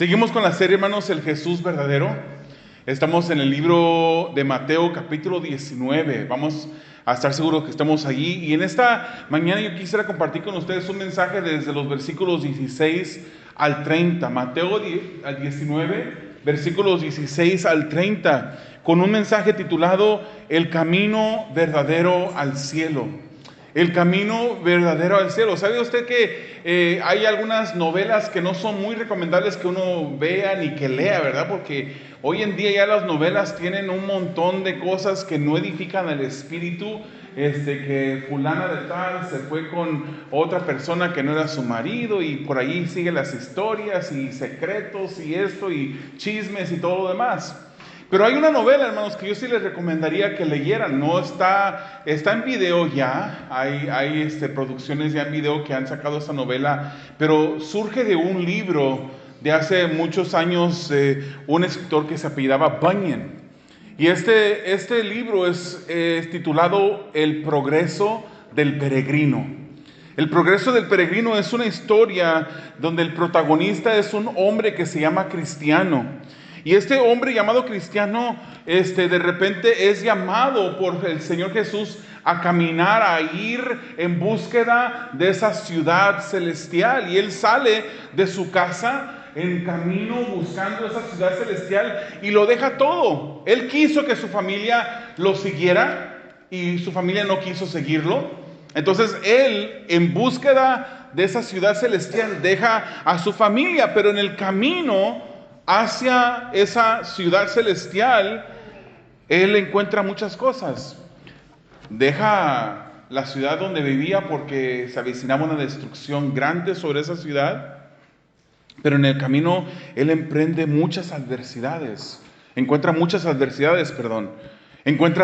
Seguimos con la serie, hermanos, El Jesús verdadero. Estamos en el libro de Mateo, capítulo 19. Vamos a estar seguros que estamos allí. Y en esta mañana yo quisiera compartir con ustedes un mensaje desde los versículos 16 al 30. Mateo 19, versículos 16 al 30, con un mensaje titulado El camino verdadero al cielo. El camino verdadero al cielo. ¿Sabe usted que hay algunas novelas que no son muy recomendables que uno vea ni que lea, verdad? Porque hoy en día ya las novelas tienen un montón de cosas que no edifican el espíritu. Que fulana de tal se fue con otra persona que no era su marido y por ahí sigue las historias y secretos y esto y chismes y todo lo demás. Pero hay una novela, hermanos, que yo sí les recomendaría que leyeran. No está en video ya. Hay producciones ya en video que han sacado esta novela, pero surge de un libro de hace muchos años, un escritor que se apellidaba Bunyan. Y este libro es titulado El progreso del peregrino. El progreso del peregrino es una historia donde el protagonista es un hombre que se llama Cristiano. Y este hombre llamado Cristiano, de repente es llamado por el Señor Jesús a caminar, a ir en búsqueda de esa ciudad celestial. Y él sale de su casa en camino buscando esa ciudad celestial y lo deja todo. Él quiso que su familia lo siguiera y su familia no quiso seguirlo. Entonces él, en búsqueda de esa ciudad celestial, deja a su familia, pero en el camino hacia esa ciudad celestial, él encuentra muchas cosas. Deja la ciudad donde vivía porque se avecinaba una destrucción grande sobre esa ciudad. Pero en el camino él emprende muchas adversidades. Encuentra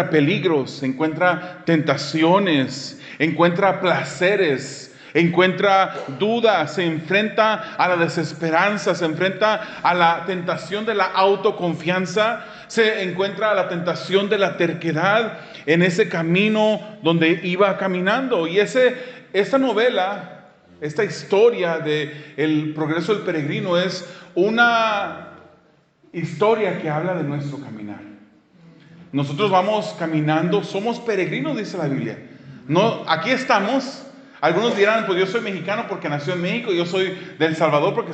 peligros, encuentra tentaciones, encuentra placeres, encuentra dudas, se enfrenta a la desesperanza, se enfrenta a la tentación de la autoconfianza, se encuentra a la tentación de la terquedad en ese camino donde iba caminando. Y esta novela, esta historia de el progreso del peregrino es una historia que habla de nuestro caminar. Nosotros vamos caminando, somos peregrinos, dice la Biblia. No, aquí estamos. Algunos dirán, pues yo soy mexicano porque nació en México, yo soy de El Salvador porque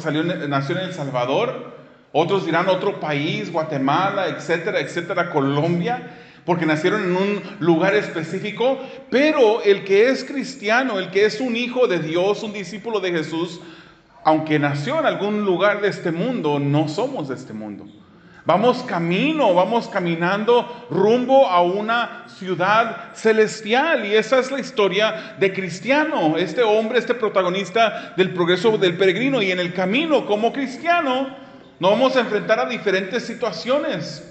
nació en El Salvador. Otros dirán otro país, Guatemala, etcétera, etcétera, Colombia, porque nacieron en un lugar específico. Pero el que es cristiano, el que es un hijo de Dios, un discípulo de Jesús, aunque nació en algún lugar de este mundo, no somos de este mundo. Vamos caminando rumbo a una ciudad celestial. Y esa es la historia de Cristiano, este hombre, este protagonista del progreso del peregrino. Y en el camino como cristiano nos vamos a enfrentar a diferentes situaciones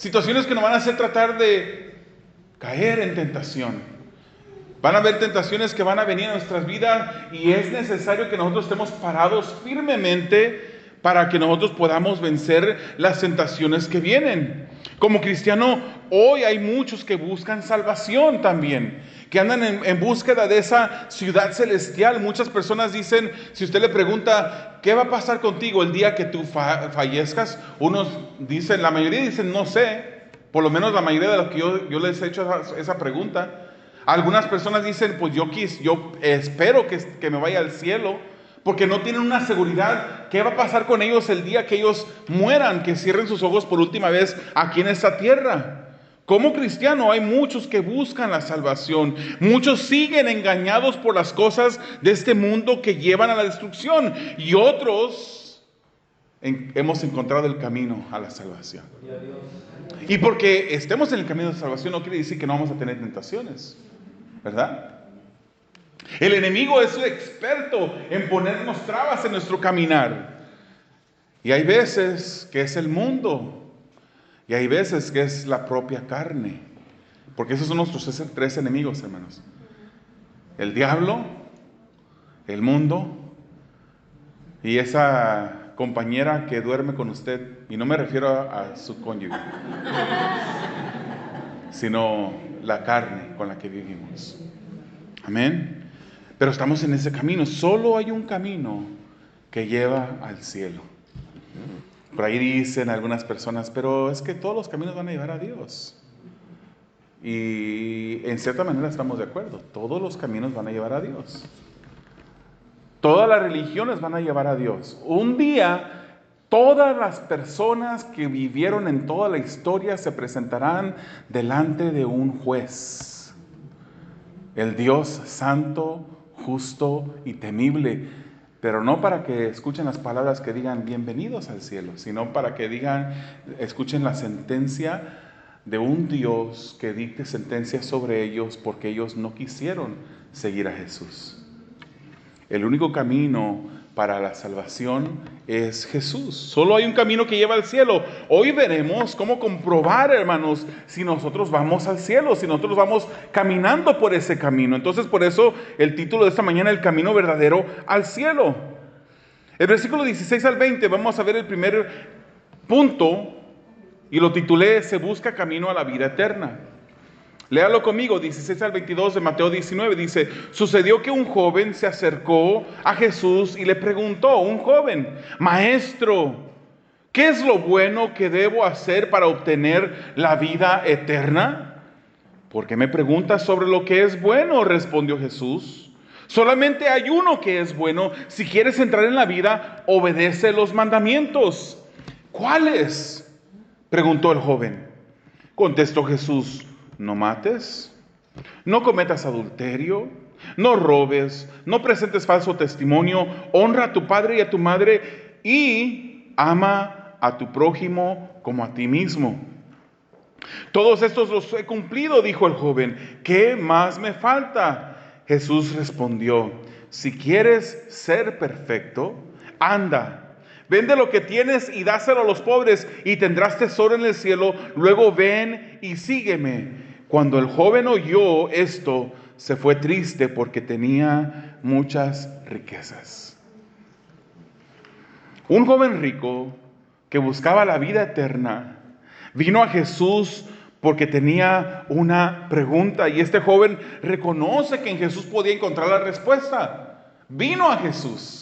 que nos van a hacer tratar de caer en tentación. Van a haber tentaciones que van a venir a nuestras vidas y es necesario que nosotros estemos parados firmemente para que nosotros podamos vencer las tentaciones que vienen. Como cristiano, hoy hay muchos que buscan salvación también, que andan en búsqueda de esa ciudad celestial. Muchas personas dicen, si usted le pregunta, ¿qué va a pasar contigo el día que tú fallezcas? Unos dicen, la mayoría dicen, no sé. Por lo menos la mayoría de los que yo les he hecho esa pregunta. Algunas personas dicen, pues yo espero que me vaya al cielo, porque no tienen una seguridad. ¿Qué va a pasar con ellos el día que ellos mueran, que cierren sus ojos por última vez aquí en esta tierra? Como cristiano hay muchos que buscan la salvación. Muchos siguen engañados por las cosas de este mundo que llevan a la destrucción. Y otros hemos encontrado el camino a la salvación. Y porque estemos en el camino de salvación no quiere decir que no vamos a tener tentaciones, ¿verdad? El enemigo es experto en ponernos trabas en nuestro caminar. Y hay veces que es el mundo. Y hay veces que es la propia carne. Porque esos son nuestros tres enemigos, hermanos. El diablo, el mundo y esa compañera que duerme con usted. Y no me refiero a su cónyuge, sino la carne con la que vivimos. Amén. Pero estamos en ese camino. Solo hay un camino que lleva al cielo. Por ahí dicen algunas personas, pero es que todos los caminos van a llevar a Dios. Y en cierta manera estamos de acuerdo, todos los caminos van a llevar a Dios. Todas las religiones van a llevar a Dios. Un día, todas las personas que vivieron en toda la historia se presentarán delante de un juez. El Dios santo, justo y temible. Pero no para que escuchen las palabras que digan bienvenidos al cielo, sino para que escuchen la sentencia de un Dios que dicte sentencia sobre ellos porque ellos no quisieron seguir a Jesús. El único camino para la salvación es Jesús. Solo hay un camino que lleva al cielo. Hoy veremos cómo comprobar, hermanos, si nosotros vamos al cielo, si nosotros vamos caminando por ese camino. Entonces, por eso el título de esta mañana, el camino verdadero al cielo. El versículo 16 al 20, vamos a ver el primer punto y lo titulé, se busca camino a la vida eterna. Léalo conmigo, 16 al 22 de Mateo 19, dice, sucedió que un joven se acercó a Jesús y le preguntó, un joven, Maestro, ¿qué es lo bueno que debo hacer para obtener la vida eterna? ¿Por qué me preguntas sobre lo que es bueno?, respondió Jesús. Solamente hay uno que es bueno. Si quieres entrar en la vida, obedece los mandamientos. ¿Cuáles?, preguntó el joven. Contestó Jesús, no mates, no cometas adulterio, no robes, no presentes falso testimonio, honra a tu padre y a tu madre y ama a tu prójimo como a ti mismo. Todos estos los he cumplido, dijo el joven. ¿Qué más me falta? Jesús respondió, si quieres ser perfecto, anda. Vende lo que tienes y dáselo a los pobres y tendrás tesoro en el cielo. Luego ven y sígueme. Cuando el joven oyó esto, se fue triste porque tenía muchas riquezas. Un joven rico que buscaba la vida eterna vino a Jesús porque tenía una pregunta y este joven reconoce que en Jesús podía encontrar la respuesta. Vino a Jesús.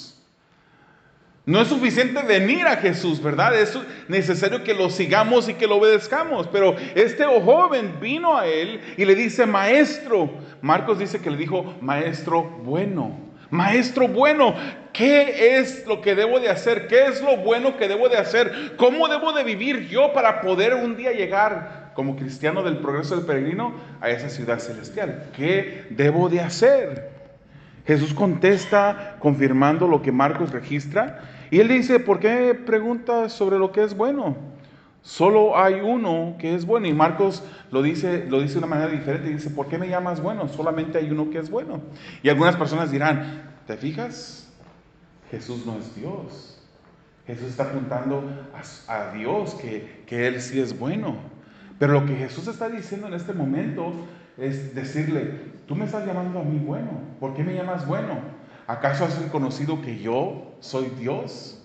No es suficiente venir a Jesús, ¿verdad? Es necesario que lo sigamos y que lo obedezcamos. Pero este joven vino a él y le dice, Maestro. Marcos dice que le dijo, Maestro bueno. Maestro bueno, ¿qué es lo que debo de hacer? ¿Qué es lo bueno que debo de hacer? ¿Cómo debo de vivir yo para poder un día llegar como cristiano del progreso del peregrino a esa ciudad celestial? ¿Qué debo de hacer? Jesús contesta confirmando lo que Marcos registra y él dice, ¿por qué preguntas sobre lo que es bueno? Solo hay uno que es bueno y Marcos lo dice de una manera diferente, dice, ¿por qué me llamas bueno? Solamente hay uno que es bueno. Y algunas personas dirán, ¿te fijas? Jesús no es Dios. Jesús está apuntando a Dios, que Él sí es bueno. Pero lo que Jesús está diciendo en este momento es decirle, tú me estás llamando a mí bueno. ¿Por qué me llamas bueno? ¿Acaso has reconocido que yo soy Dios?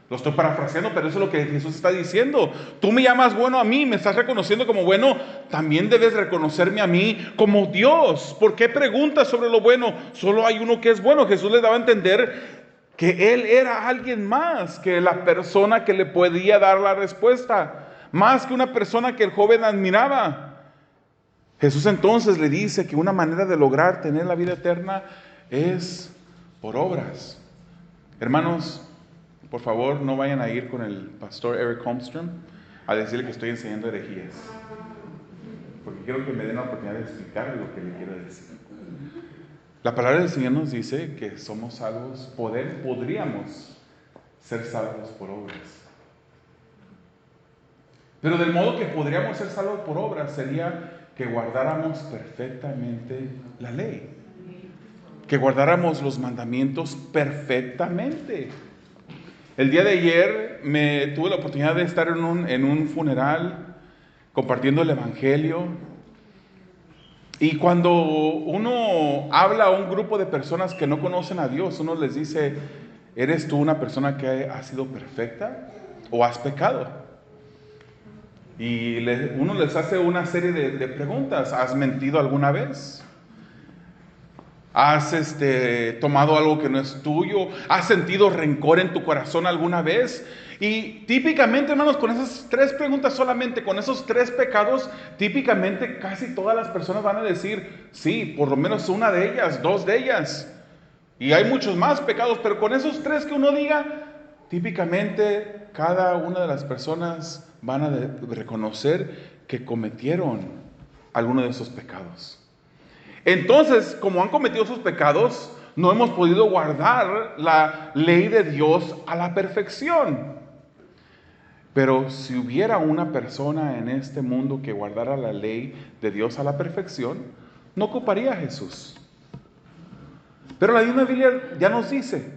Lo estoy parafraseando, pero eso es lo que Jesús está diciendo. Tú me llamas bueno a mí, me estás reconociendo como bueno, también debes reconocerme a mí como Dios. ¿Por qué preguntas sobre lo bueno? Solo hay uno que es bueno. Jesús le daba a entender que Él era alguien más que la persona que le podía dar la respuesta, más que una persona que el joven admiraba. Jesús entonces le dice que una manera de lograr tener la vida eterna es por obras. Hermanos, por favor, no vayan a ir con el pastor Eric Holmstrom a decirle que estoy enseñando herejías, porque quiero que me den la oportunidad de explicarle lo que le quiero decir. La palabra del Señor nos dice que somos salvos, podríamos ser salvos por obras. Pero del modo que podríamos ser salvos por obras sería que guardáramos perfectamente la ley, que guardáramos los mandamientos perfectamente. El día de ayer tuve la oportunidad de estar en un funeral compartiendo el evangelio. Y cuando uno habla a un grupo de personas que no conocen a Dios, uno les dice, ¿eres tú una persona que ha sido perfecta o has pecado? Y uno les hace una serie de preguntas. ¿Has mentido alguna vez? ¿Has tomado algo que no es tuyo? ¿Has sentido rencor en tu corazón alguna vez? Y típicamente, hermanos, con esas 3 preguntas solamente, con esos 3 pecados, típicamente casi todas las personas van a decir, sí, por lo menos una de ellas, 2 de ellas. Y hay muchos más pecados, pero con esos 3 que uno diga, típicamente cada una de las personas van a reconocer que cometieron alguno de esos pecados. Entonces, como han cometido sus pecados, no hemos podido guardar la ley de Dios a la perfección. Pero si hubiera una persona en este mundo que guardara la ley de Dios a la perfección, no ocuparía a Jesús. Pero la misma Biblia ya nos dice,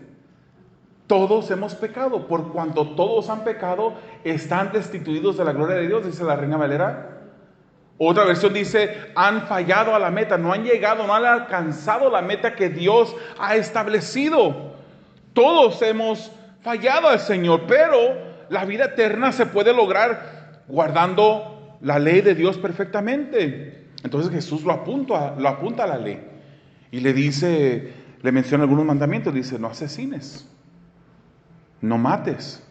todos hemos pecado, por cuanto todos han pecado, están destituidos de la gloria de Dios, dice la Reina Valera. Otra versión dice, han fallado a la meta, no han llegado, no han alcanzado la meta que Dios ha establecido. Todos hemos fallado al Señor, pero la vida eterna se puede lograr guardando la ley de Dios perfectamente. Entonces Jesús lo apunta a la ley y le menciona algunos mandamientos. Dice, no asesines, no mates,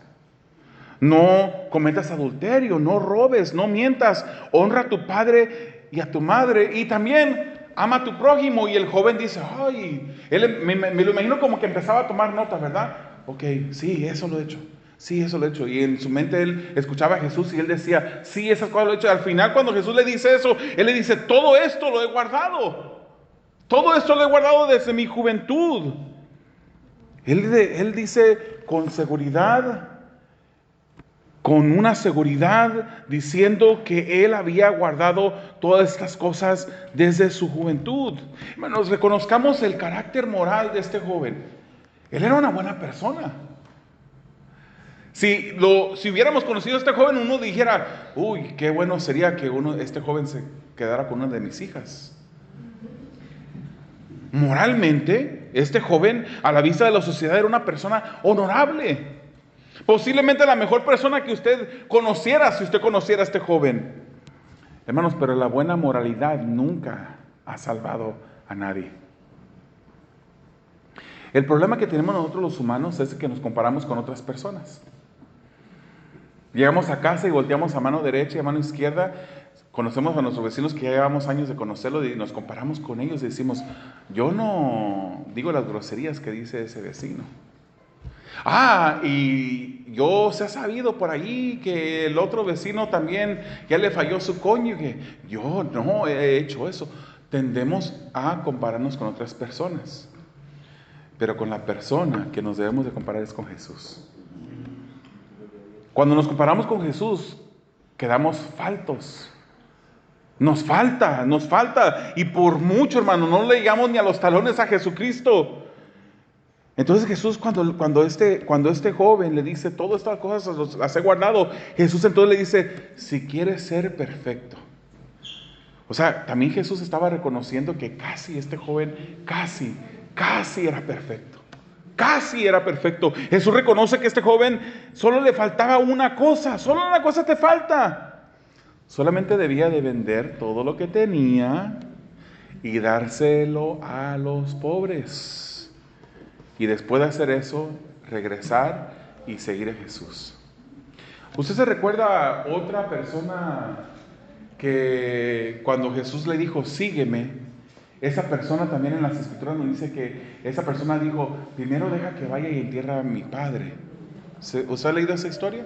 no cometas adulterio, no robes, no mientas, honra a tu padre y a tu madre, y también ama a tu prójimo. Y el joven dice, ay, me lo imagino como que empezaba a tomar nota, ¿verdad? Ok, sí, eso lo he hecho. Sí, eso lo he hecho. Y en su mente él escuchaba a Jesús y él decía, sí, esas cosas lo he hecho. Y al final, cuando Jesús le dice eso, él le dice, todo esto lo he guardado. Todo esto lo he guardado desde mi juventud. Él dice con seguridad, con una seguridad, diciendo que él había guardado todas estas cosas desde su juventud. Hermanos, reconozcamos el carácter moral de este joven. Él era una buena persona. Si hubiéramos conocido a este joven, uno dijera, uy, qué bueno sería que este joven se quedara con una de mis hijas. Moralmente, este joven, a la vista de la sociedad, era una persona honorable. Posiblemente la mejor persona que usted conociera, si usted conociera a este joven. Hermanos, pero la buena moralidad nunca ha salvado a nadie. El problema que tenemos nosotros los humanos es que nos comparamos con otras personas. Llegamos a casa y volteamos a mano derecha y a mano izquierda. Conocemos a nuestros vecinos que ya llevamos años de conocerlo y nos comparamos con ellos y decimos, yo no digo las groserías que dice ese vecino. Y yo se ha sabido por ahí que el otro vecino también ya le falló su cónyuge. Yo no he hecho eso. Tendemos a compararnos con otras personas. Pero con la persona que nos debemos de comparar es con Jesús. Cuando nos comparamos con Jesús, quedamos faltos. Nos falta. Y por mucho, hermano, no le llegamos ni a los talones a Jesucristo. Entonces Jesús, cuando este joven le dice, todas estas cosas las he guardado, Jesús entonces le dice, si quieres ser perfecto. O sea, también Jesús estaba reconociendo que este joven casi era perfecto. Casi era perfecto. Jesús reconoce que este joven solo le faltaba una cosa. Solo una cosa te falta. Solamente debía de vender todo lo que tenía y dárselo a los pobres. Y después de hacer eso, regresar y seguir a Jesús. ¿Usted se recuerda a otra persona que cuando Jesús le dijo, sígueme? Esa persona también en las Escrituras nos dice que esa persona dijo, primero deja que vaya y entierre a mi padre. ¿Usted ha leído esa historia?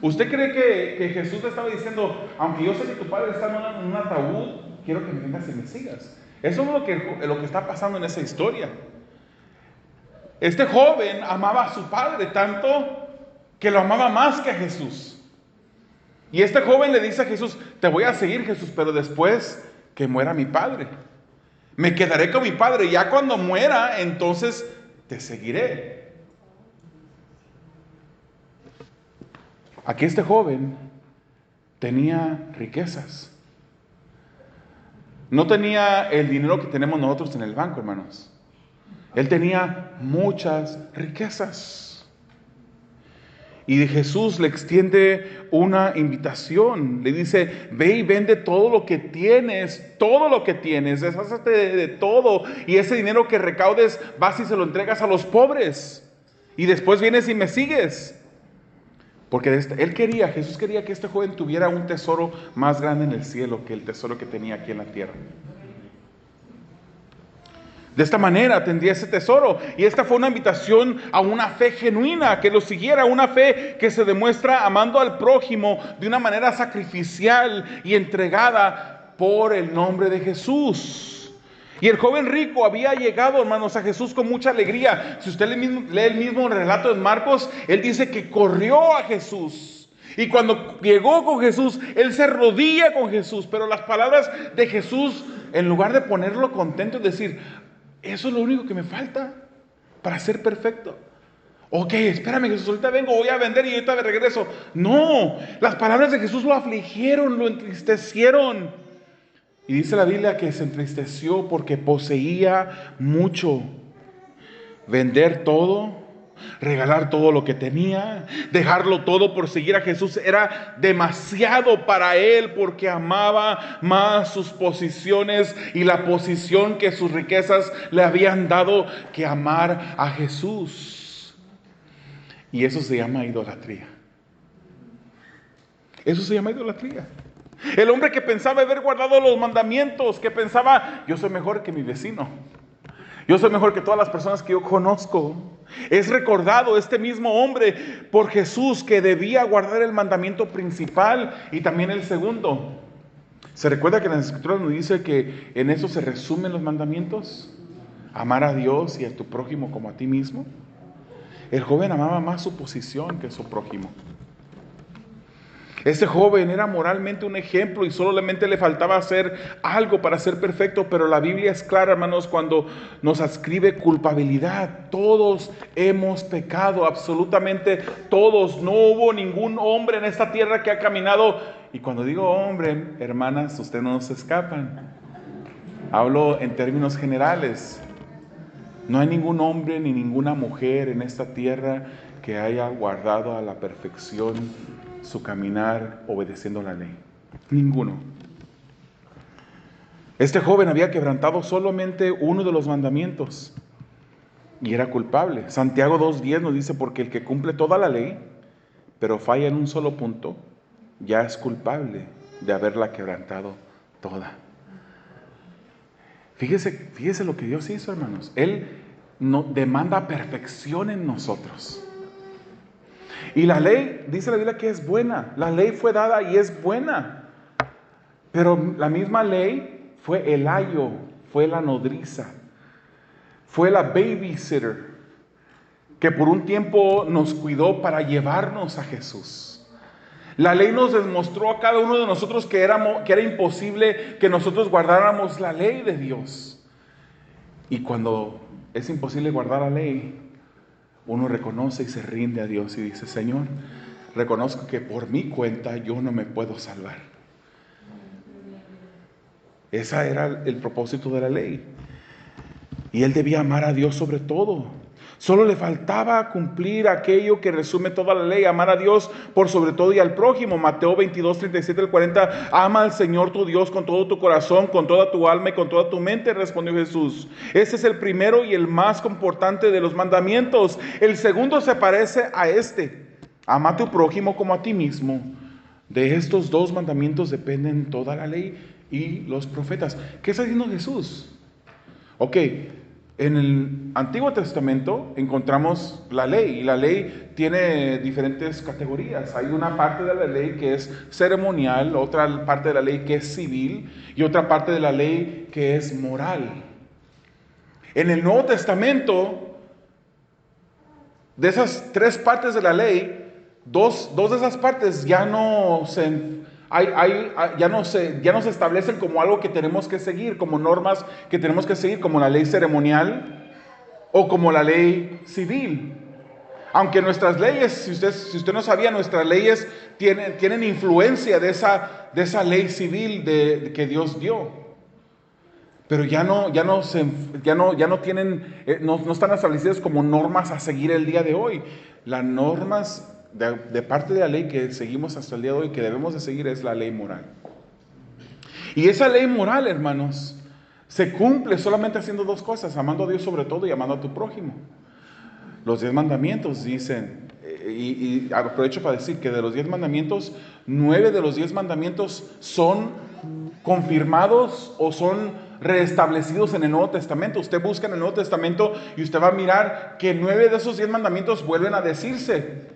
¿Usted cree que Jesús le estaba diciendo, aunque yo sé que tu padre está en un ataúd, quiero que me vengas y me sigas? Eso es lo que está pasando en esa historia. Este joven amaba a su padre tanto que lo amaba más que a Jesús. Y este joven le dice a Jesús, te voy a seguir, Jesús, pero después que muera mi padre. Me quedaré con mi padre. Ya cuando muera, entonces te seguiré. Aquí este joven tenía riquezas. No tenía el dinero que tenemos nosotros en el banco, hermanos. Él tenía muchas riquezas. Y Jesús le extiende una invitación. Le dice, ve y vende todo lo que tienes, desházate de todo. Y ese dinero que recaudes, vas y se lo entregas a los pobres. Y después vienes y me sigues. Porque Jesús quería que este joven tuviera un tesoro más grande en el cielo que el tesoro que tenía aquí en la tierra. De esta manera tendría ese tesoro. Y esta fue una invitación a una fe genuina, que lo siguiera, una fe que se demuestra amando al prójimo de una manera sacrificial y entregada por el nombre de Jesús. Y el joven rico había llegado, hermanos, a Jesús con mucha alegría. Si usted lee el mismo relato en Marcos, él dice que corrió a Jesús. Y cuando llegó con Jesús, él se arrodilla con Jesús. Pero las palabras de Jesús, en lugar de ponerlo contento, es decir, eso es lo único que me falta para ser perfecto. Ok, espérame Jesús, ahorita vengo, voy a vender y ahorita me regreso. No, las palabras de Jesús lo afligieron, lo entristecieron. Y dice la Biblia que se entristeció porque poseía mucho. Vender todo, regalar todo lo que tenía, dejarlo todo por seguir a Jesús era demasiado para él, porque amaba más sus posiciones y la posición que sus riquezas le habían dado que amar a Jesús. Y eso se llama idolatría. Eso se llama idolatría. El hombre que pensaba haber guardado los mandamientos, que pensaba, yo soy mejor que mi vecino, yo soy mejor que todas las personas que yo conozco. Es recordado este mismo hombre por Jesús que debía guardar el mandamiento principal y también el segundo. ¿Se recuerda que en las Escrituras nos dice que en eso se resumen los mandamientos? Amar a Dios y a tu prójimo como a ti mismo. El joven amaba más su posición que su prójimo. Este joven era moralmente un ejemplo y solamente le faltaba hacer algo para ser perfecto, pero la Biblia es clara, hermanos, cuando nos ascribe culpabilidad. Todos hemos pecado, absolutamente todos. No hubo ningún hombre en esta tierra que ha caminado. Y cuando digo hombre, hermanas, ustedes no se escapan. Hablo en términos generales. No hay ningún hombre ni ninguna mujer en esta tierra que haya guardado a la perfección su caminar obedeciendo la ley. Ninguno. Este joven había quebrantado solamente uno de los mandamientos y era culpable. Santiago 2:10 nos dice, porque el que cumple toda la ley, pero falla en un solo punto, ya es culpable de haberla quebrantado toda. Fíjese lo que Dios hizo, hermanos. Él no demanda perfección en nosotros. Y la ley, dice la Biblia que es buena. La ley fue dada y es buena. Pero la misma ley fue el ayo, fue la nodriza, fue la babysitter, que por un tiempo nos cuidó para llevarnos a Jesús. La ley nos demostró a cada uno de nosotros que era imposible que nosotros guardáramos la ley de Dios. Y cuando es imposible guardar la ley, uno reconoce y se rinde a Dios y dice, Señor, reconozco que por mi cuenta yo no me puedo salvar. Ese era el propósito de la ley. Y él debía amar a Dios sobre todo. Solo le faltaba cumplir aquello que resume toda la ley, amar a Dios por sobre todo y al prójimo. Mateo 22:37-40, ama al Señor tu Dios con todo tu corazón, con toda tu alma y con toda tu mente, respondió Jesús. Ese es el primero y el más importante de los mandamientos. El segundo se parece a este, ama a tu prójimo como a ti mismo. De estos dos mandamientos dependen toda la ley y los profetas. ¿Qué está diciendo Jesús? Ok, en el Antiguo Testamento encontramos la ley, y la ley tiene diferentes categorías. Hay una parte de la ley que es ceremonial, otra parte de la ley que es civil y otra parte de la ley que es moral. En el Nuevo Testamento, de esas tres partes de la ley, dos de esas partes ya no se establecen como algo que tenemos que seguir, como normas que tenemos que seguir, como la ley ceremonial o como la ley civil. Aunque nuestras leyes, si usted no sabía, nuestras leyes tienen influencia de esa ley civil que Dios dio. Pero ya no están establecidas como normas a seguir el día de hoy. Las normas de parte de la ley que seguimos hasta el día de hoy, que debemos de seguir, es la ley moral. Y esa ley moral, hermanos, se cumple solamente haciendo dos cosas: amando a Dios sobre todo y amando a tu prójimo. Los 10 mandamientos dicen, y aprovecho para decir que de los 10 mandamientos, 9 de los 10 mandamientos son confirmados o son reestablecidos en el Nuevo Testamento. Usted busca en el Nuevo Testamento y usted va a mirar que 9 de esos 10 mandamientos vuelven a decirse,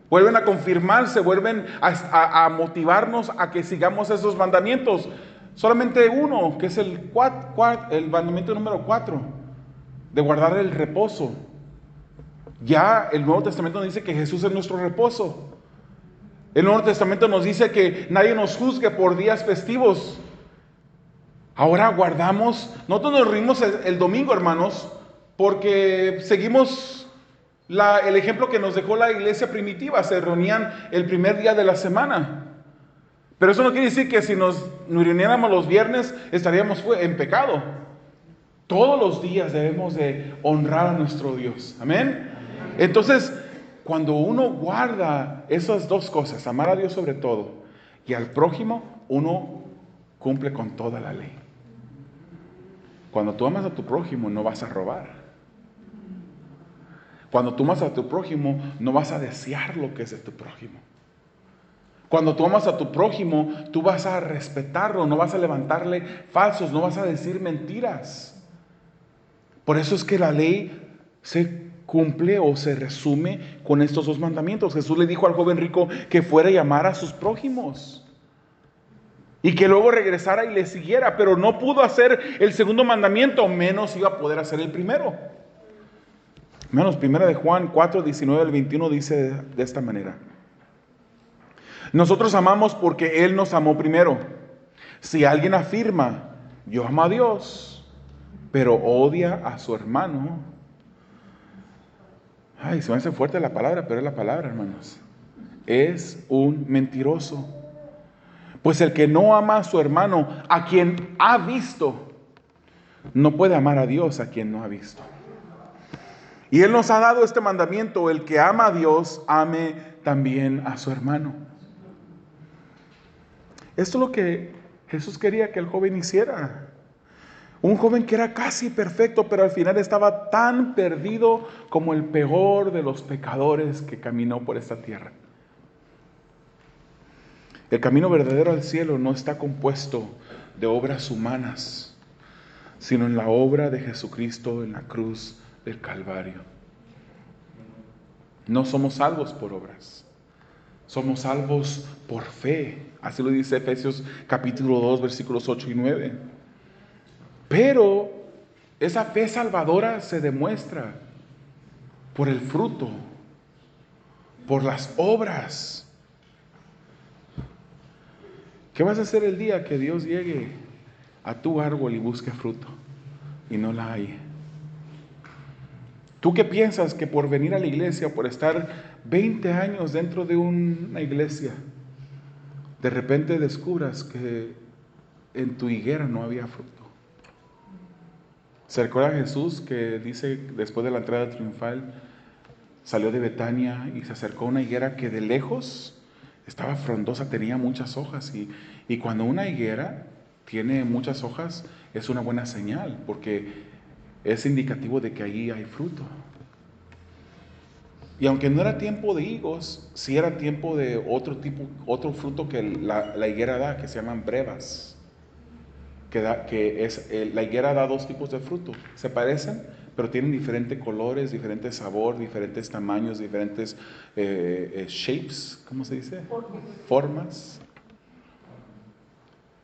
vuelven a confirmarse, vuelven a motivarnos a que sigamos esos mandamientos. Solamente uno, que es el mandamiento número 4, de guardar el reposo. Ya el Nuevo Testamento nos dice que Jesús es nuestro reposo. El Nuevo Testamento nos dice que nadie nos juzgue por días festivos. Ahora guardamos, nosotros nos reunimos el domingo, hermanos, porque seguimos el ejemplo que nos dejó la iglesia primitiva. Se reunían el primer día de la semana. Pero eso no quiere decir que si nos reuniéramos los viernes estaríamos en pecado. Todos los días debemos de honrar a nuestro Dios. Amén. Entonces, cuando uno guarda esas dos cosas, amar a Dios sobre todo y al prójimo, uno cumple con toda la ley. Cuando tú amas a tu prójimo, no vas a robar. Cuando tú amas a tu prójimo, no vas a desear lo que es de tu prójimo. Cuando tú amas a tu prójimo, tú vas a respetarlo, no vas a levantarle falsos, no vas a decir mentiras. Por eso es que la ley se cumple o se resume con estos dos mandamientos. Jesús le dijo al joven rico que fuera y amara a sus prójimos y que luego regresara y le siguiera, pero no pudo hacer el segundo mandamiento, menos iba a poder hacer el primero. Hermanos, primera de Juan 4, 19 al 21 dice de esta manera: nosotros amamos porque Él nos amó primero. Si alguien afirma, yo amo a Dios, pero odia a su hermano, ay, se me hace fuerte la palabra, pero es la palabra, hermanos, es un mentiroso. Pues el que no ama a su hermano, a quien ha visto, no puede amar a Dios a quien no ha visto. Y Él nos ha dado este mandamiento: el que ama a Dios, ame también a su hermano. Esto es lo que Jesús quería que el joven hiciera. Un joven que era casi perfecto, pero al final estaba tan perdido como el peor de los pecadores que caminó por esta tierra. El camino verdadero al cielo no está compuesto de obras humanas, sino en la obra de Jesucristo en la cruz del Calvario. No somos salvos por obras, somos salvos por fe. Así lo dice Efesios capítulo 2, versículos 8 y 9. Pero esa fe salvadora se demuestra por el fruto, por las obras. ¿Qué vas a hacer el día que Dios llegue a tu árbol y busque fruto y no la hay? ¿Tú qué piensas que por venir a la iglesia, por estar 20 años dentro de una iglesia, de repente descubras que en tu higuera no había fruto? ¿Se recuerda Jesús que dice después de la entrada triunfal, salió de Betania y se acercó a una higuera que de lejos estaba frondosa, tenía muchas hojas? Y cuando una higuera tiene muchas hojas es una buena señal, porque es indicativo de que allí hay fruto. Y aunque no era tiempo de higos, sí era tiempo de otro fruto que la higuera da, que se llaman brevas. La higuera da dos tipos de fruto. Se parecen, pero tienen diferentes colores, diferentes sabor, diferentes tamaños, diferentes shapes, ¿cómo se dice? Formas.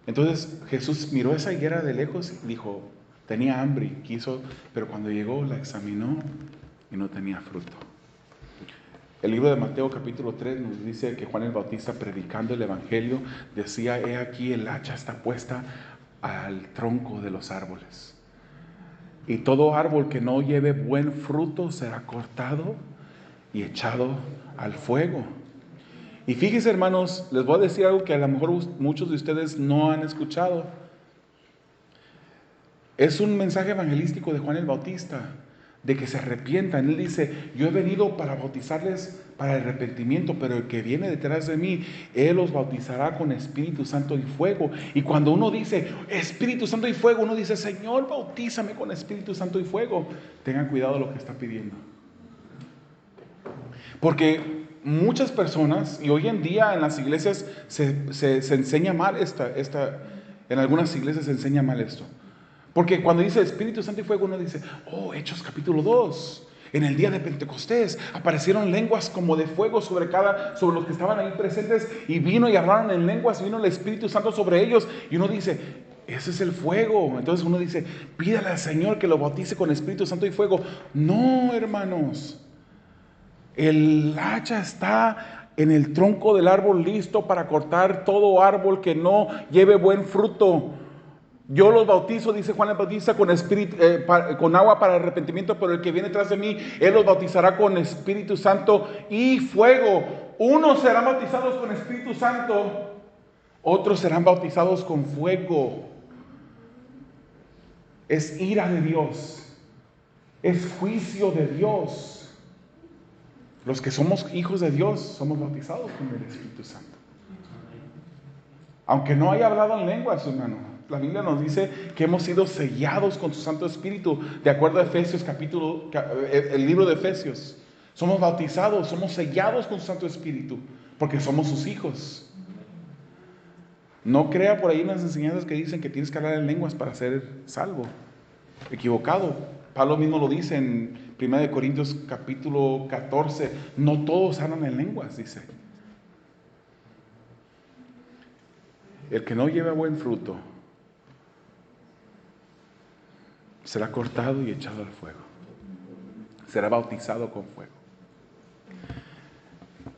Entonces Jesús miró esa higuera de lejos y dijo, tenía hambre y quiso, pero cuando llegó la examinó y no tenía fruto. El libro de Mateo capítulo 3 nos dice que Juan el Bautista, predicando el evangelio, decía: he aquí el hacha está puesta al tronco de los árboles, y todo árbol que no lleve buen fruto será cortado y echado al fuego. Y fíjense, hermanos, les voy a decir algo que a lo mejor muchos de ustedes no han escuchado. Es un mensaje evangelístico de Juan el Bautista, de que se arrepientan. Él dice, yo he venido para bautizarles para el arrepentimiento, pero el que viene detrás de mí, Él los bautizará con Espíritu Santo y fuego. Y cuando uno dice Espíritu Santo y fuego, uno dice, Señor, bautízame con Espíritu Santo y fuego. Tengan cuidado de lo que está pidiendo. Porque muchas personas, y hoy en día en las iglesias se enseña mal en algunas iglesias se enseña mal esto. Porque cuando dice Espíritu Santo y fuego, uno dice, Hechos capítulo 2. En el día de Pentecostés aparecieron lenguas como de fuego sobre los que estaban ahí presentes, y vino y hablaron en lenguas, vino el Espíritu Santo sobre ellos, y uno dice, ese es el fuego. Entonces uno dice, pídale al Señor que lo bautice con Espíritu Santo y fuego. No, hermanos, el hacha está en el tronco del árbol listo para cortar todo árbol que no lleve buen fruto. Yo los bautizo, dice Juan el Bautista, con agua para arrepentimiento, pero el que viene tras de mí, Él los bautizará con Espíritu Santo y fuego. Unos serán bautizados con Espíritu Santo, otros serán bautizados con fuego. Es ira de Dios, es juicio de Dios. Los que somos hijos de Dios somos bautizados con el Espíritu Santo. Aunque no haya hablado en lenguas, hermano. La Biblia nos dice que hemos sido sellados con su Santo Espíritu, de acuerdo a Efesios el libro de Efesios. Somos bautizados, somos sellados con su Santo Espíritu, porque somos sus hijos. No crea por ahí unas enseñanzas que dicen que tienes que hablar en lenguas para ser salvo. Equivocado. Pablo mismo lo dice en 1 Corintios capítulo 14. No todos hablan en lenguas, dice. El que no lleva buen fruto será cortado y echado al fuego. Será bautizado con fuego.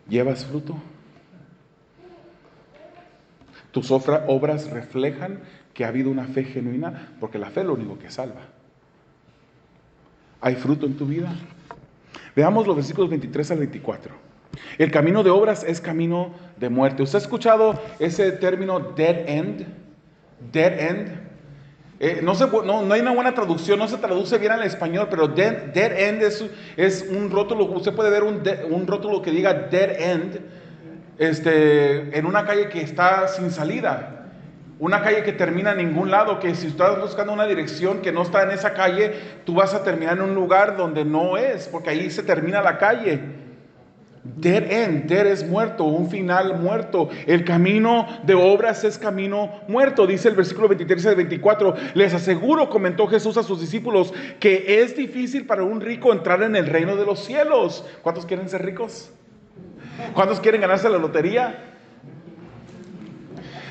¿Llevas fruto? Tus obras reflejan que ha habido una fe genuina, porque la fe es lo único que salva. ¿Hay fruto en tu vida? Veamos los versículos 23 al 24. El camino de obras es camino de muerte. ¿Usted ha escuchado ese término dead end? Dead end. No hay una buena traducción, no se traduce bien al español, pero dead end es un rótulo. Usted puede ver un rótulo que diga dead end en una calle que está sin salida. Una calle que termina en ningún lado, que si estás buscando una dirección que no está en esa calle, tú vas a terminar en un lugar donde no es, porque ahí se termina la calle. Dead end, dead es muerto, un final muerto. El camino de obras es camino muerto, dice el versículo 23 y 24. Les aseguro, comentó Jesús a sus discípulos, que es difícil para un rico entrar en el reino de los cielos. ¿Cuántos quieren ser ricos? ¿Cuántos quieren ganarse la lotería?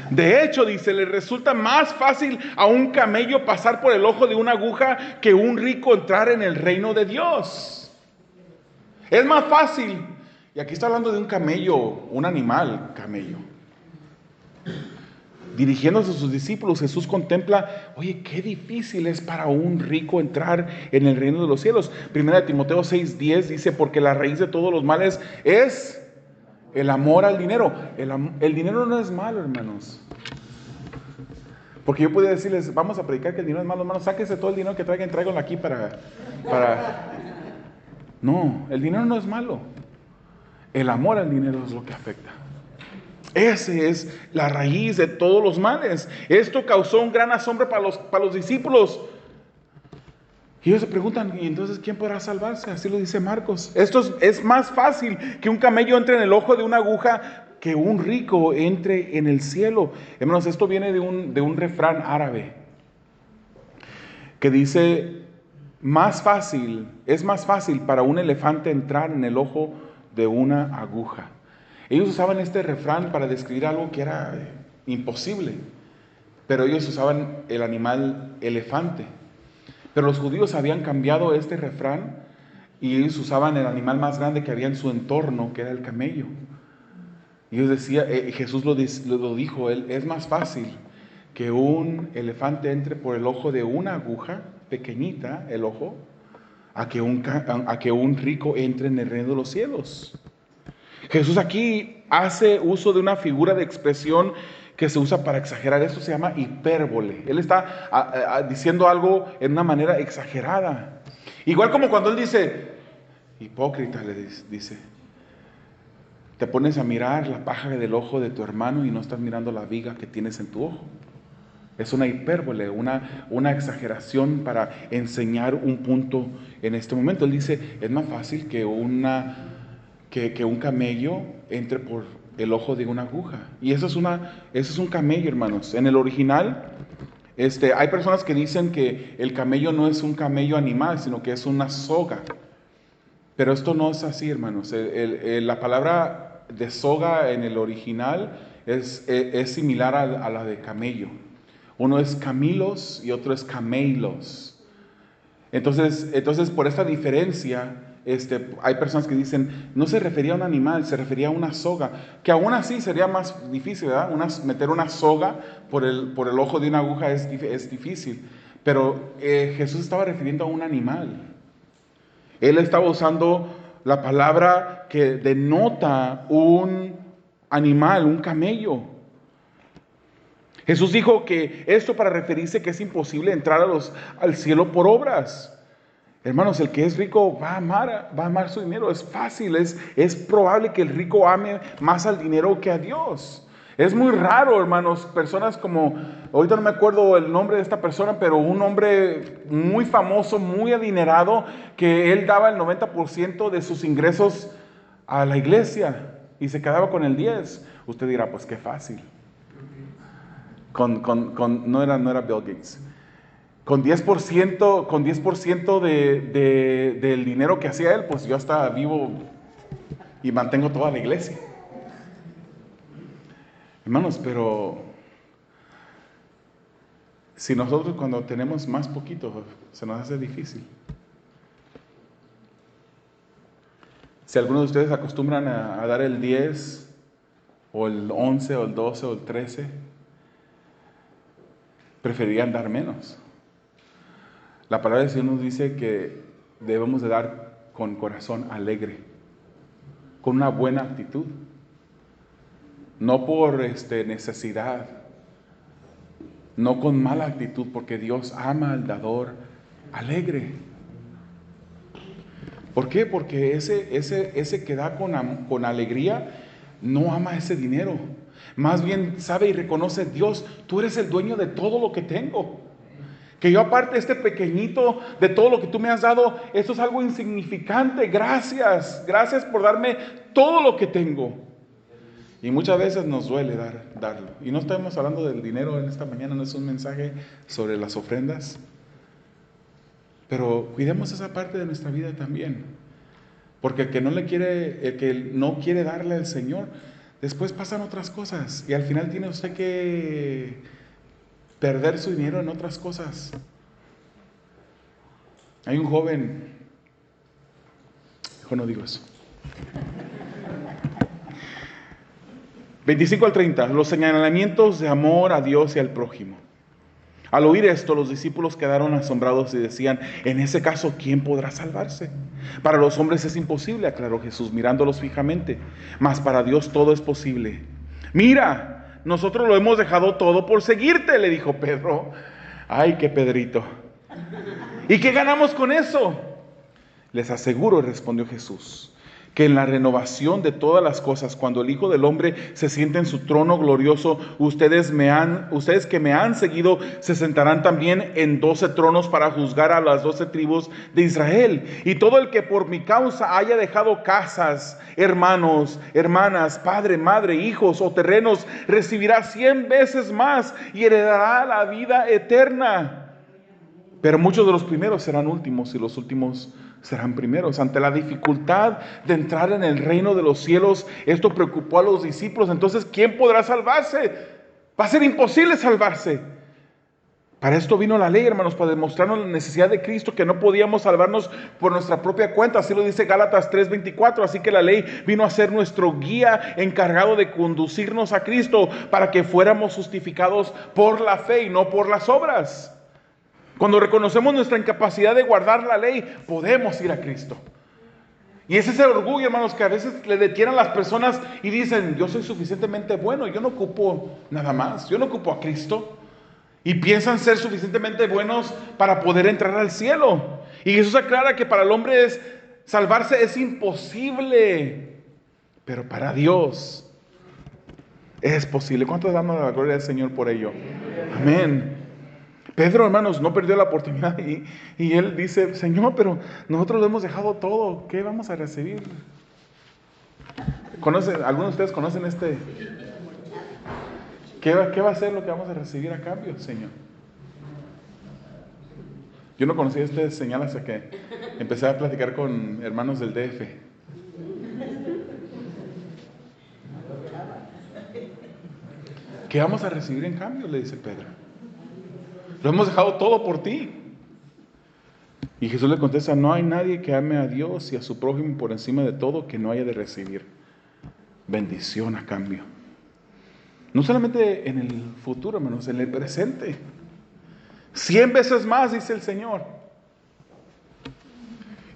De hecho, dice, le resulta más fácil a un camello pasar por el ojo de una aguja que un rico entrar en el reino de Dios. Es más fácil. Y aquí está hablando de un camello, un animal camello. Dirigiéndose a sus discípulos, Jesús contempla, oye, qué difícil es para un rico entrar en el reino de los cielos. 1 Timoteo 6:10 dice, porque la raíz de todos los males es el amor al dinero. El dinero no es malo, hermanos. Porque yo podría decirles, vamos a predicar que el dinero es malo, hermanos, sáquense todo el dinero que traigan, tráiganlo aquí para... No, el dinero no es malo. El amor al dinero es lo que afecta. Esa es la raíz de todos los males. Esto causó un gran asombro para los discípulos. Y ellos se preguntan, ¿y entonces quién podrá salvarse? Así lo dice Marcos. Esto es más fácil que un camello entre en el ojo de una aguja que un rico entre en el cielo. Hermanos, esto viene de un refrán árabe que dice, es más fácil para un elefante entrar en el ojo de una aguja. Ellos usaban este refrán para describir algo que era imposible, pero ellos usaban el animal elefante. Pero los judíos habían cambiado este refrán y ellos usaban el animal más grande que había en su entorno, que era el camello. Y ellos decían, Jesús lo dijo, es más fácil que un elefante entre por el ojo de una aguja, pequeñita el ojo, a que un rico entre en el reino de los cielos. Jesús aquí hace uso de una figura de expresión que se usa para exagerar. Esto se llama hipérbole. Él está diciendo algo en una manera exagerada. Igual como cuando Él dice, hipócrita, le dice, te pones a mirar la paja del ojo de tu hermano y no estás mirando la viga que tienes en tu ojo. Es una hipérbole, una exageración para enseñar un punto en este momento. Él dice, es más fácil que un camello entre por el ojo de una aguja. Y eso es un camello, hermanos. En el original, hay personas que dicen que el camello no es un camello animal, sino que es una soga. Pero esto no es así, hermanos. La palabra de soga en el original es similar a la de camello. Uno es camilos y otro es camelos. Entonces por esta diferencia, hay personas que dicen, no se refería a un animal, se refería a una soga, que aún así sería más difícil, ¿verdad? Meter una soga por el ojo de una aguja es difícil. Pero Jesús estaba refiriendo a un animal. Él estaba usando la palabra que denota un animal, un camello. Jesús dijo que esto para referirse que es imposible entrar al cielo por obras. Hermanos, el que es rico va a amar su dinero. Es fácil, es probable que el rico ame más al dinero que a Dios. Es muy raro, hermanos, personas como, ahorita no me acuerdo el nombre de esta persona, pero un hombre muy famoso, muy adinerado, que él daba el 90% de sus ingresos a la iglesia y se quedaba con el 10%. Usted dirá, pues qué fácil. No era Bill Gates. Con 10% del dinero que hacía él, pues yo hasta vivo y mantengo toda la iglesia. Hermanos, pero si nosotros cuando tenemos más poquito, se nos hace difícil. Si algunos de ustedes acostumbran a dar el 10, o el 11, o el 12, o el 13, preferirían dar menos. La palabra del Señor nos dice que debemos de dar con corazón alegre, con una buena actitud. No por necesidad, no con mala actitud, porque Dios ama al dador alegre. ¿Por qué? Porque ese que da con alegría no ama ese dinero. Más bien sabe y reconoce, Dios, tú eres el dueño de todo lo que tengo. Que yo aparte pequeñito de todo lo que tú me has dado, esto es algo insignificante. Gracias por darme todo lo que tengo. Y muchas veces nos duele darlo. Y no estamos hablando del dinero en esta mañana, no es un mensaje sobre las ofrendas. Pero cuidemos esa parte de nuestra vida también. Porque el que no quiere darle al Señor, después pasan otras cosas. Y al final tiene usted que perder su dinero en otras cosas. Hay un joven, no digo eso. 25 al 30, los señalamientos de amor a Dios y al prójimo. Al oír esto, los discípulos quedaron asombrados y decían, en ese caso, ¿quién podrá salvarse? Para los hombres es imposible, aclaró Jesús, mirándolos fijamente, mas para Dios todo es posible. Mira, nosotros lo hemos dejado todo por seguirte, le dijo Pedro. Ay, qué Pedrito. ¿Y qué ganamos con eso? Les aseguro, respondió Jesús, que en la renovación de todas las cosas, cuando el Hijo del Hombre se siente en su trono glorioso, ustedes que me han seguido, se sentarán también en 12 tronos para juzgar a las 12 tribus de Israel. Y todo el que por mi causa haya dejado casas, hermanos, hermanas, padre, madre, hijos o terrenos, recibirá 100 veces más y heredará la vida eterna. Pero muchos de los primeros serán últimos y los últimos serán primeros. Ante la dificultad de entrar en el reino de los cielos, esto preocupó a los discípulos. Entonces, ¿quién podrá salvarse? Va a ser imposible salvarse. Para esto vino la ley, hermanos, para demostrarnos la necesidad de Cristo, que no podíamos salvarnos por nuestra propia cuenta. Así lo dice Gálatas 3:24. Así que la ley vino a ser nuestro guía encargado de conducirnos a Cristo para que fuéramos justificados por la fe y no por las obras. Cuando reconocemos nuestra incapacidad de guardar la ley, podemos ir a Cristo. Y ese es el orgullo, hermanos, que a veces le detienen a las personas y dicen, yo soy suficientemente bueno, yo no ocupo nada más, yo no ocupo a Cristo. Y piensan ser suficientemente buenos para poder entrar al cielo. Y Jesús aclara que para el hombre salvarse es imposible, pero para Dios es posible. ¿Cuántos damos la gloria al Señor por ello? Amén. Pedro, hermanos, no perdió la oportunidad y él dice, Señor, pero nosotros lo hemos dejado todo, ¿qué vamos a recibir? ¿Algunos de ustedes conocen ¿Qué va a ser lo que vamos a recibir a cambio, Señor? Yo no conocía esta señal hasta que empecé a platicar con hermanos del DF. ¿Qué vamos a recibir en cambio? Le dice Pedro. Lo hemos dejado todo por ti. Y Jesús le contesta, no hay nadie que ame a Dios y a su prójimo por encima de todo que no haya de recibir bendición a cambio. No solamente en el futuro, hermanos, en el presente. 100 veces más, dice el Señor.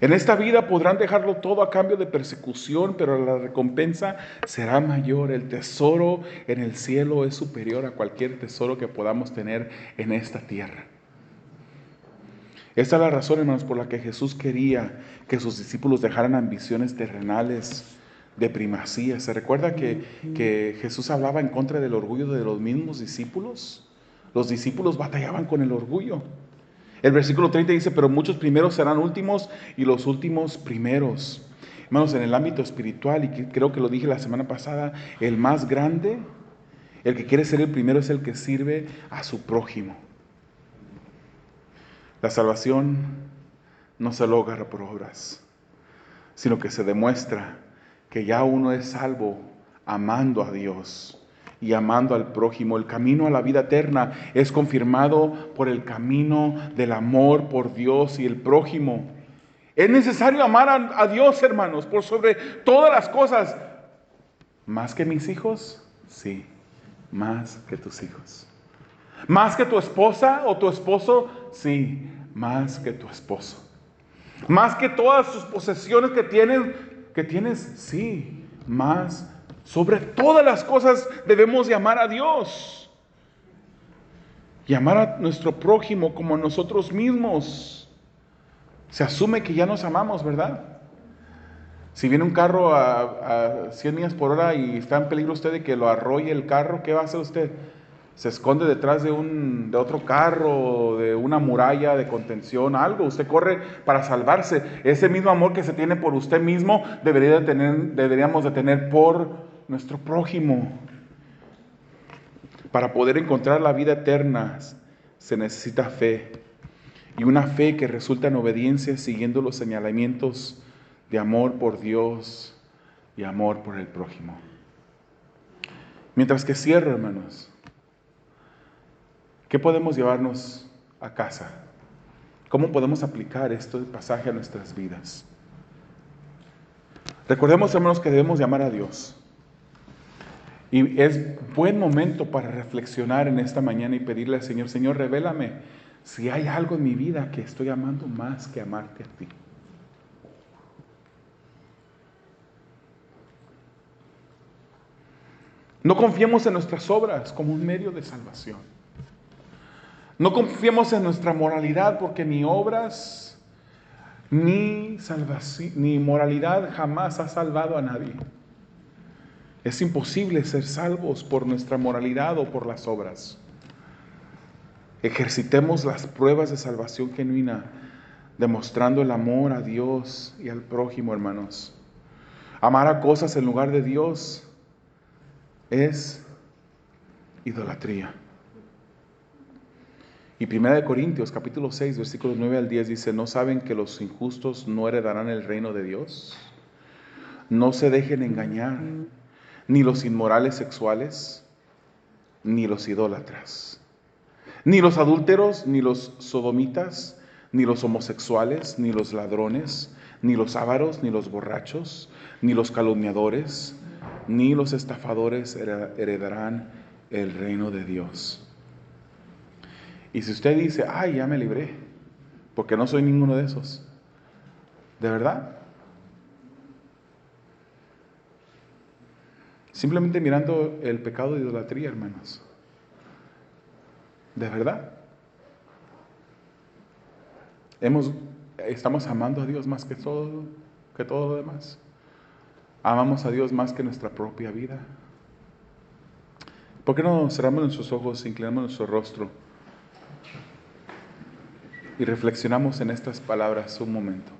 En esta vida podrán dejarlo todo a cambio de persecución, pero la recompensa será mayor. El tesoro en el cielo es superior a cualquier tesoro que podamos tener en esta tierra. Esta es la razón, hermanos, por la que Jesús quería que sus discípulos dejaran ambiciones terrenales de primacía. ¿Se recuerda que Jesús hablaba en contra del orgullo de los mismos discípulos? Los discípulos batallaban con el orgullo. El versículo 30 dice, pero muchos primeros serán últimos y los últimos primeros. Hermanos, en el ámbito espiritual, y creo que lo dije la semana pasada, el más grande, el que quiere ser el primero es el que sirve a su prójimo. La salvación no se logra por obras, sino que se demuestra que ya uno es salvo amando a Dios y amando al prójimo. El camino a la vida eterna es confirmado por el camino del amor por Dios y el prójimo. Es necesario amar a Dios, hermanos, por sobre todas las cosas. ¿Más que mis hijos? Sí, más que tus hijos. ¿Más que tu esposa o tu esposo? Sí, más que tu esposo. ¿Más que todas sus posesiones que tienes? Sí, más. Sobre todas las cosas debemos de amar a Dios. Y amar a nuestro prójimo como a nosotros mismos. Se asume que ya nos amamos, ¿verdad? Si viene un carro a 100 millas por hora y está en peligro usted de que lo arrolle el carro, ¿qué va a hacer usted? Se esconde detrás de otro carro, de una muralla de contención, algo. Usted corre para salvarse. Ese mismo amor que se tiene por usted mismo deberíamos de tener por nuestro prójimo. Para poder encontrar la vida eterna se necesita fe. Y una fe que resulta en obediencia siguiendo los señalamientos de amor por Dios y amor por el prójimo. Mientras que cierro, hermanos, ¿qué podemos llevarnos a casa? ¿Cómo podemos aplicar este pasaje a nuestras vidas? Recordemos, hermanos, que debemos de amar a Dios. Y es buen momento para reflexionar en esta mañana y pedirle al Señor, Señor, revélame si hay algo en mi vida que estoy amando más que amarte a ti. No confiemos en nuestras obras como un medio de salvación. No confiemos en nuestra moralidad, porque ni obras ni salvación, ni moralidad jamás ha salvado a nadie. Es imposible ser salvos por nuestra moralidad o por las obras. Ejercitemos las pruebas de salvación genuina, demostrando el amor a Dios y al prójimo, hermanos. Amar a cosas en lugar de Dios es idolatría. Y 1 Corintios capítulo 6 versículos 9 al 10 dice, ¿no saben que los injustos no heredarán el reino de Dios? No se dejen engañar, ni los inmorales sexuales, ni los idólatras, ni los adúlteros, ni los sodomitas, ni los homosexuales, ni los ladrones, ni los ávaros, ni los borrachos, ni los calumniadores, ni los estafadores heredarán el reino de Dios. Y si usted dice, ay, ya me libré, porque no soy ninguno de esos, ¿de verdad? Simplemente mirando el pecado de idolatría, hermanos. ¿De verdad? Hemos ¿Estamos amando a Dios más que todo lo demás? ¿Amamos a Dios más que nuestra propia vida? ¿Por qué no cerramos nuestros ojos, inclinamos nuestro rostro y reflexionamos en estas palabras un momento?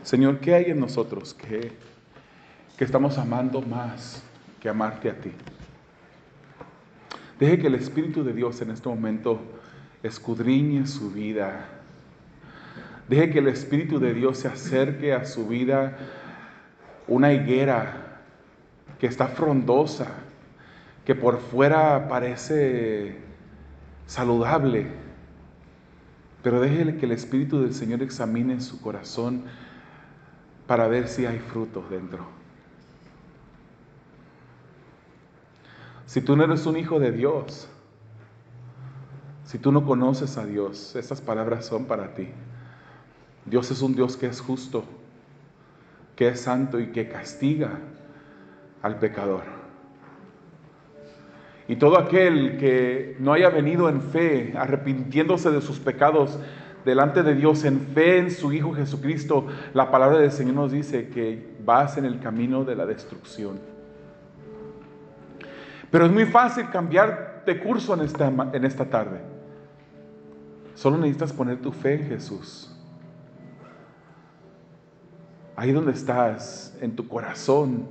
Señor, ¿qué hay en nosotros que estamos amando más que amarte a ti? Deje que el Espíritu de Dios en este momento escudriñe su vida. Deje que el Espíritu de Dios se acerque a su vida, una higuera que está frondosa, que por fuera parece saludable, pero déjele que el Espíritu del Señor examine su corazón para ver si hay frutos dentro. Si tú no eres un hijo de Dios, si tú no conoces a Dios, estas palabras son para ti. Dios es un Dios que es justo, que es santo y que castiga al pecador. Y todo aquel que no haya venido en fe, arrepintiéndose de sus pecados delante de Dios, en fe en su Hijo Jesucristo, la palabra del Señor nos dice que vas en el camino de la destrucción. Pero es muy fácil cambiar de curso en esta tarde. Solo necesitas poner tu fe en Jesús. Ahí donde estás, en tu corazón,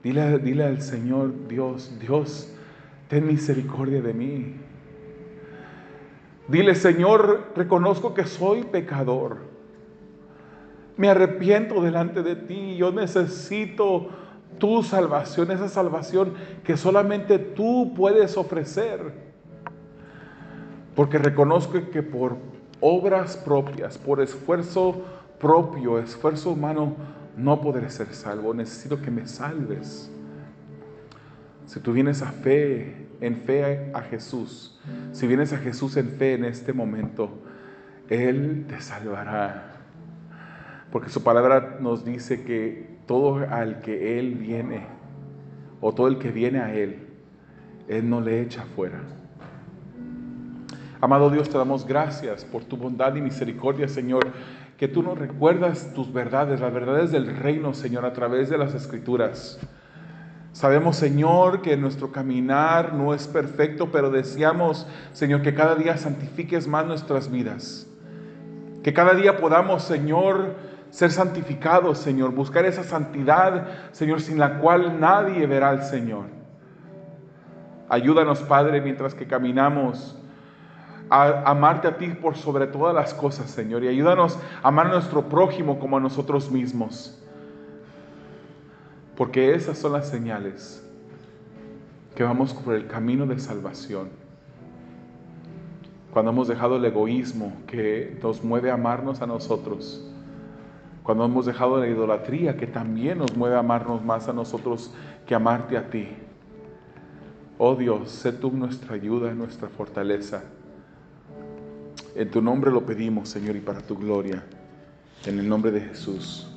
dile al Señor, Dios, ten misericordia de mí. Dile, Señor, reconozco que soy pecador. Me arrepiento delante de ti. Yo necesito tu salvación, esa salvación que solamente tú puedes ofrecer. Porque reconozco que por obras propias, por esfuerzo propio, esfuerzo humano, no podré ser salvo. Necesito que me salves. Si tú vienes en fe a Jesús, si vienes a Jesús en fe en este momento, Él te salvará. Porque su palabra nos dice que todo al que Él viene, o todo el que viene a Él no le echa fuera. Amado Dios, te damos gracias por tu bondad y misericordia, Señor, que tú nos recuerdas tus verdades, las verdades del reino, Señor, a través de las Escrituras. Sabemos, Señor, que nuestro caminar no es perfecto, pero deseamos, Señor, que cada día santifiques más nuestras vidas. Que cada día podamos, Señor, ser santificados, Señor, buscar esa santidad, Señor, sin la cual nadie verá al Señor. Ayúdanos, Padre, mientras que caminamos, a amarte a ti por sobre todas las cosas, Señor, y ayúdanos a amar a nuestro prójimo como a nosotros mismos. Porque esas son las señales que vamos por el camino de salvación. Cuando hemos dejado el egoísmo que nos mueve a amarnos a nosotros. Cuando hemos dejado la idolatría que también nos mueve a amarnos más a nosotros que amarte a ti. Oh Dios, sé tú nuestra ayuda, nuestra fortaleza. En tu nombre lo pedimos, Señor, y para tu gloria. En el nombre de Jesús.